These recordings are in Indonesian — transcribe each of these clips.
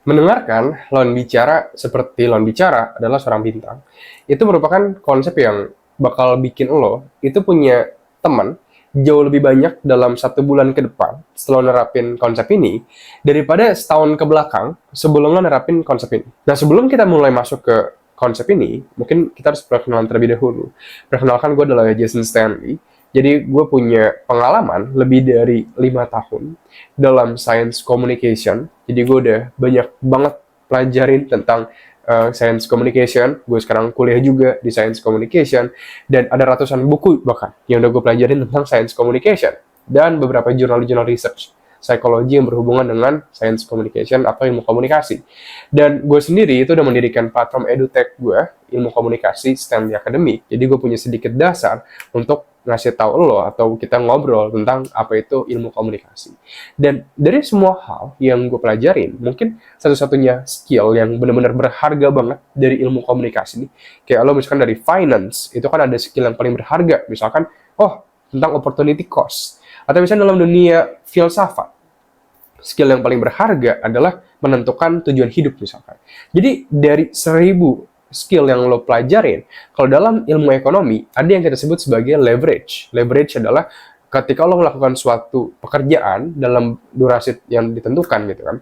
Mendengarkan lawan bicara seperti lawan bicara adalah seorang bintang. Itu merupakan konsep yang bakal bikin lo itu punya teman jauh lebih banyak dalam 1 bulan ke depan setelah nerapin konsep ini daripada setahun ke belakang sebelum lo nerapin konsep ini. Nah, sebelum kita mulai masuk ke konsep ini, mungkin kita harus perkenalan terlebih dahulu. Perkenalkan, gue adalah Jason Stanley. Jadi gue punya pengalaman lebih dari 5 tahun dalam science communication. Jadi gue udah banyak banget pelajarin tentang science communication. Gue sekarang kuliah juga di science communication dan ada ratusan buku bahkan yang udah gue pelajarin tentang science communication dan beberapa jurnal-jurnal research psikologi yang berhubungan dengan science communication atau ilmu komunikasi. Dan gue sendiri itu udah mendirikan platform edutech gue, ilmu komunikasi Stanley Academy. Jadi gue punya sedikit dasar untuk ngasih tahu lo atau kita ngobrol tentang apa itu ilmu komunikasi. Dan dari semua hal yang gue pelajarin, mungkin satu-satunya skill yang benar-benar berharga banget dari ilmu komunikasi nih, kayak lo misalkan dari finance, itu kan ada skill yang paling berharga, misalkan, tentang opportunity cost. Atau misalnya dalam dunia filsafat, skill yang paling berharga adalah menentukan tujuan hidup misalkan. Jadi dari 1.000 skill yang lo pelajarin, kalau dalam ilmu ekonomi, ada yang kita sebut sebagai leverage. Leverage adalah ketika lo melakukan suatu pekerjaan dalam durasi yang ditentukan gitu kan,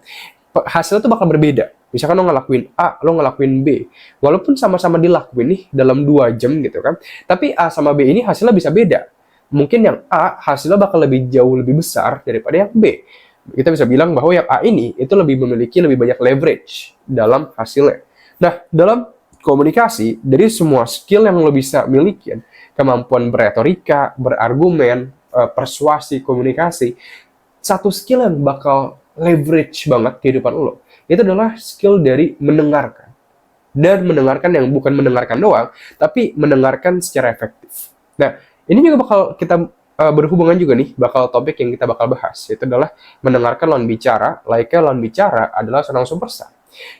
hasilnya tuh bakal berbeda. Misalkan lo ngelakuin A, lo ngelakuin B. Walaupun sama-sama dilakuin nih dalam 2 jam gitu kan, tapi A sama B ini hasilnya bisa beda. Mungkin yang A hasilnya bakal lebih jauh lebih besar daripada yang B. Kita bisa bilang bahwa yang A ini itu lebih memiliki lebih banyak leverage dalam hasilnya. Nah, dalam komunikasi, dari semua skill yang lo bisa miliki, kemampuan berretorika, berargumen, persuasi, komunikasi, satu skill yang bakal leverage banget kehidupan lo, itu adalah skill dari mendengarkan. Dan mendengarkan yang bukan mendengarkan doang, tapi mendengarkan secara efektif. Nah, ini juga bakal kita berhubungan juga nih, bakal topik yang kita bakal bahas, yaitu adalah mendengarkan lawan bicara, layaknya lawan bicara adalah seorang superstar.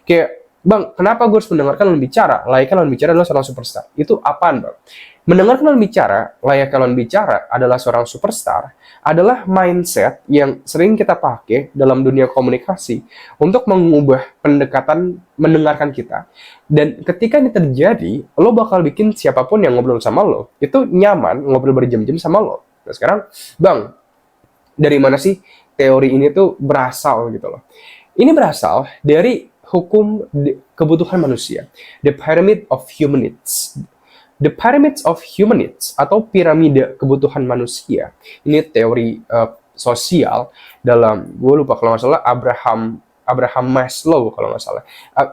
Kayak, Bang, kenapa gue harus mendengarkan lawan bicara? Layaknya lawan bicara adalah seorang superstar. Itu apaan, Bang? Mendengarkan lawan bicara, layaknya lawan bicara adalah seorang superstar, adalah mindset yang sering kita pakai dalam dunia komunikasi untuk mengubah pendekatan mendengarkan kita. Dan ketika ini terjadi, lo bakal bikin siapapun yang ngobrol sama lo, itu nyaman ngobrol berjam-jam sama lo. Nah sekarang, Bang, dari mana sih teori ini tuh berasal gitu loh? Ini berasal dari hukum kebutuhan manusia, the pyramid of human needs. The pyramids of human needs atau piramida kebutuhan manusia. Ini teori sosial dalam, gue lupa kalau nggak salah, Abraham Maslow kalau nggak salah.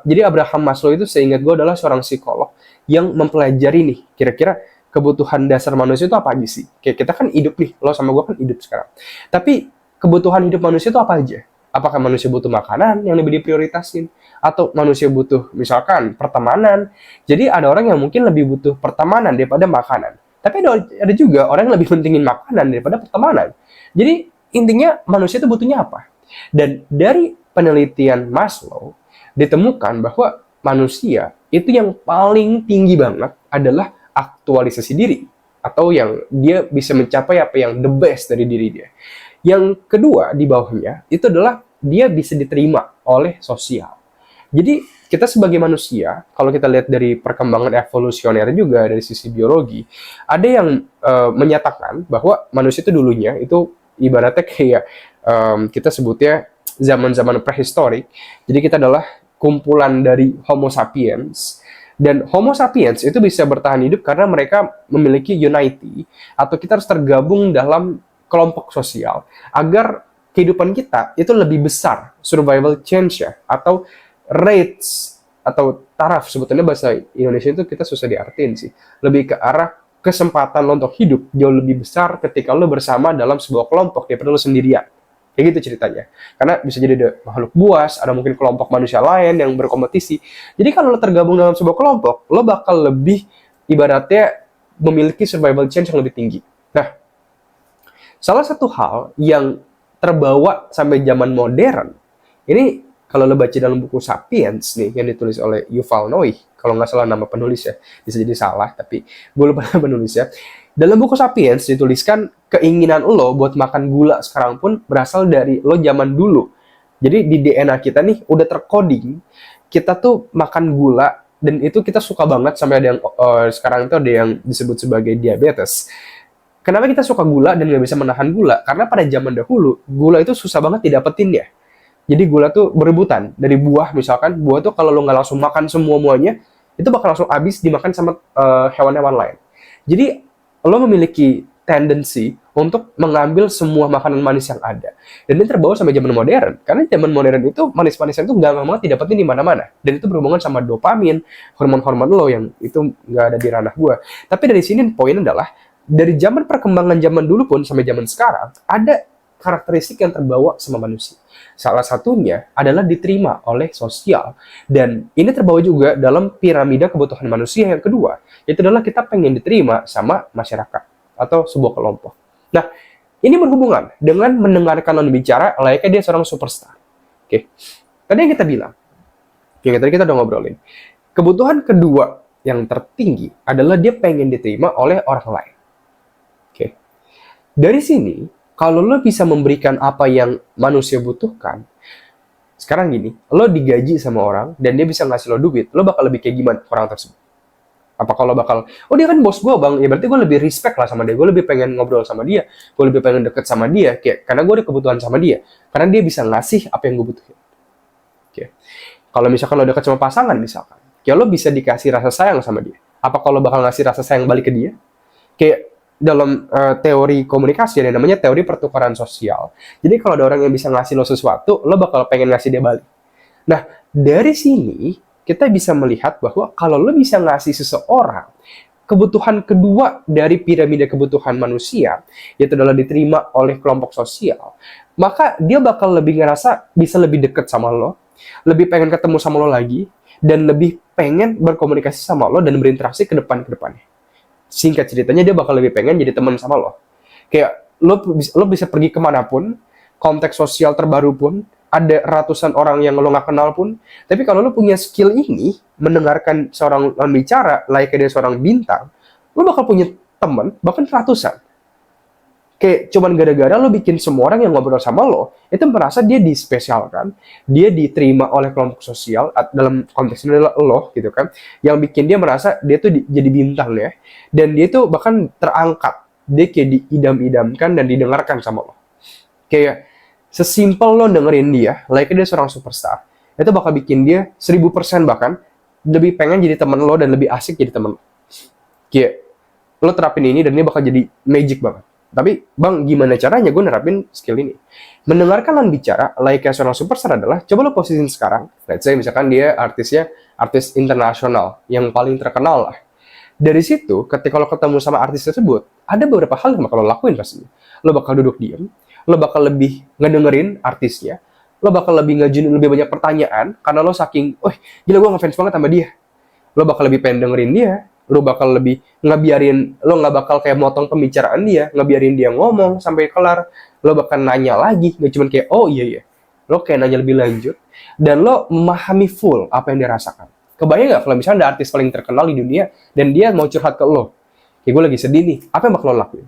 Jadi Abraham Maslow itu seingat gue adalah seorang psikolog yang mempelajari nih kira-kira kebutuhan dasar manusia itu apa aja sih? Kayak kita kan hidup nih, lo sama gue kan hidup sekarang. Tapi kebutuhan hidup manusia itu apa aja? Apakah manusia butuh makanan yang lebih diprioritasin? Atau manusia butuh misalkan pertemanan? Jadi ada orang yang mungkin lebih butuh pertemanan daripada makanan. Tapi ada juga orang yang lebih pentingin makanan daripada pertemanan. Jadi intinya manusia itu butuhnya apa? Dan dari penelitian Maslow ditemukan bahwa manusia itu yang paling tinggi banget adalah aktualisasi diri, atau yang dia bisa mencapai apa yang the best dari diri dia. Yang kedua di bawahnya itu adalah dia bisa diterima oleh sosial. Jadi kita sebagai manusia, kalau kita lihat dari perkembangan evolusioner juga dari sisi biologi, ada yang menyatakan bahwa manusia itu dulunya itu ibaratnya kayak kita sebutnya zaman-zaman prehistorik. Jadi kita adalah kumpulan dari Homo sapiens. Dan Homo sapiens itu bisa bertahan hidup karena mereka memiliki unity, atau kita harus tergabung dalam kelompok sosial agar kehidupan kita itu lebih besar survival chance ya, atau rates atau taraf, sebetulnya bahasa Indonesia itu kita susah diartiin sih, lebih ke arah kesempatan lo untuk hidup jauh lebih besar ketika lo bersama dalam sebuah kelompok daripada lo sendirian. Kayak gitu ceritanya. Karena bisa jadi ada makhluk buas, ada mungkin kelompok manusia lain yang berkompetisi. Jadi kalau lo tergabung dalam sebuah kelompok, lo bakal lebih ibaratnya memiliki survival chance yang lebih tinggi. Nah, salah satu hal yang terbawa sampai zaman modern, ini kalau lo baca dalam buku Sapiens nih, yang ditulis oleh Yuval Noah, kalau nggak salah nama penulis ya, bisa jadi salah, tapi gue lupa nama penulisnya. Dalam buku Sapiens dituliskan keinginan lo buat makan gula sekarang pun berasal dari lo zaman dulu Jadi di DNA kita nih udah tercoding, kita tuh makan gula, dan itu kita suka banget, sampai ada yang sekarang itu ada yang disebut sebagai diabetes. Kenapa kita suka gula dan nggak bisa menahan gula? Karena pada zaman dahulu, gula itu susah banget didapetin ya. Jadi gula tuh berebutan. Dari buah misalkan, buah tuh kalau lo nggak langsung makan semua-muanya, itu bakal langsung habis dimakan sama hewan-hewan lain. Jadi lo memiliki tendensi untuk mengambil semua makanan manis yang ada. Dan ini terbawa sama zaman modern. Karena zaman modern itu manis-manisan itu gampang banget didapetin di mana-mana. Dan itu berhubungan sama dopamin, hormon-hormon lo yang itu nggak ada di ranah gua. Tapi dari sini poin adalah, dari zaman perkembangan zaman dulu pun sampai zaman sekarang, ada karakteristik yang terbawa sama manusia. Salah satunya adalah diterima oleh sosial. Dan ini terbawa juga dalam piramida kebutuhan manusia yang kedua, yaitu adalah kita pengen diterima sama masyarakat atau sebuah kelompok. Nah, ini berhubungan dengan mendengarkan lawan bicara layaknya dia seorang superstar. Oke. Tadi yang kita bilang, yang tadi kita udah ngobrolin, kebutuhan kedua yang tertinggi adalah dia pengen diterima oleh orang lain. Oke. Dari sini, kalau lo bisa memberikan apa yang manusia butuhkan, sekarang gini, lo digaji sama orang, dan dia bisa ngasih lo duit, lo bakal lebih kayak gimana orang tersebut? Apa kalau bakal, oh dia kan bos gue bang, ya berarti gue lebih respect lah sama dia, gue lebih pengen ngobrol sama dia, gue lebih pengen deket sama dia, kayak karena gue ada kebutuhan sama dia, karena dia bisa ngasih apa yang gue butuhin. Oke. Kalau misalkan lo deket sama pasangan misalkan, kayak lo bisa dikasih rasa sayang sama dia, apa kalau bakal ngasih rasa sayang balik ke dia? Kayak dalam teori komunikasi ada namanya teori pertukaran sosial. Jadi kalau ada orang yang bisa ngasih lo sesuatu, lo bakal pengen ngasih dia balik. Nah, dari sini kita bisa melihat bahwa kalau lo bisa ngasih seseorang, kebutuhan kedua dari piramida kebutuhan manusia, yaitu adalah diterima oleh kelompok sosial, maka dia bakal lebih ngerasa bisa lebih dekat sama lo, lebih pengen ketemu sama lo lagi, dan lebih pengen berkomunikasi sama lo dan berinteraksi ke depannya. Singkat ceritanya, dia bakal lebih pengen jadi teman sama lo. Kayak lo bisa pergi kemanapun, konteks sosial terbaru pun, ada ratusan orang yang lo nggak kenal pun, tapi kalau lo punya skill ini, mendengarkan seorang lawan bicara layaknya dia seorang bintang, lo bakal punya teman bahkan ratusan. Kayak cuman gara-gara lo bikin semua orang yang ngobrol sama lo itu merasa dia dispesialkan, dia diterima oleh kelompok sosial, dalam konteks ini adalah lo gitu kan, yang bikin dia merasa dia tuh jadi bintang ya, dan dia tuh bahkan terangkat, dia kayak diidam-idamkan dan didengarkan sama lo. Kayak sesimpel lo dengerin dia layaknya dia seorang superstar, itu bakal bikin dia 1000% bahkan lebih pengen jadi temen lo dan lebih asik jadi temen lo. Kayak lo terapin ini dan ini bakal jadi magic banget. Tapi, bang, gimana caranya gue nerapin skill ini? Mendengarkan lawan bicara layaknya seorang superstar adalah, coba lo posisiin sekarang, let's say misalkan dia artis internasional, yang paling terkenal lah. Dari situ, ketika lo ketemu sama artis tersebut, ada beberapa hal yang bakal lo lakuin pastinya. Lo bakal duduk diam, lo bakal lebih ngedengerin artisnya, lo bakal lebih ngajuin lebih banyak pertanyaan, karena lo saking, gila gue ngefans banget sama dia. Lo bakal lebih pengen dengerin dia, lo bakal lebih lo nggak bakal kayak motong pembicaraan dia, ngebiarin dia ngomong sampai kelar, lo bakal nanya lagi, nggak cuma kayak oh iya, lo kayak nanya lebih lanjut, dan lo memahami full apa yang dia rasakan. Kebayang nggak kalau misalnya ada artis paling terkenal di dunia dan dia mau curhat ke lo, kayak gue lagi sedih nih, apa yang bakal lo lakuin?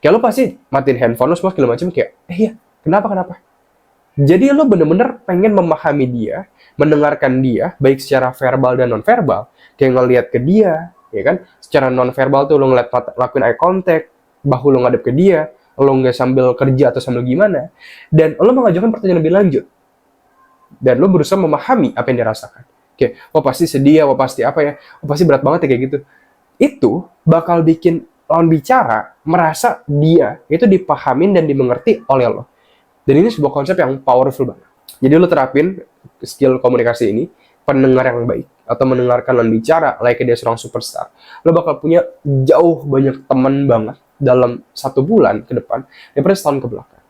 Kayak lo pasti matiin handphone lo semua segala macam, kayak iya, kenapa? Jadi lo bener-bener pengen memahami dia, mendengarkan dia, baik secara verbal dan non-verbal, kayak ngeliat ke dia, ya kan? Secara non-verbal tuh lo ngeliat lakuin eye contact, bahu lo ngadep ke dia, lo nggak sambil kerja atau sambil gimana, dan lo mengajukan pertanyaan lebih lanjut, dan lo berusaha memahami apa yang dia rasakan. Kayak, pasti sedih ya, pasti apa ya, pasti berat banget ya kayak gitu. Itu bakal bikin lawan bicara merasa dia itu dipahamin dan dimengerti oleh lo. Dan ini sebuah konsep yang powerful banget. Jadi lo terapin skill komunikasi ini, pendengar yang baik, atau mendengarkan lawan bicara layaknya dia seorang superstar, lo bakal punya jauh banyak teman banget dalam 1 bulan ke depan daripada setahun ke belakang.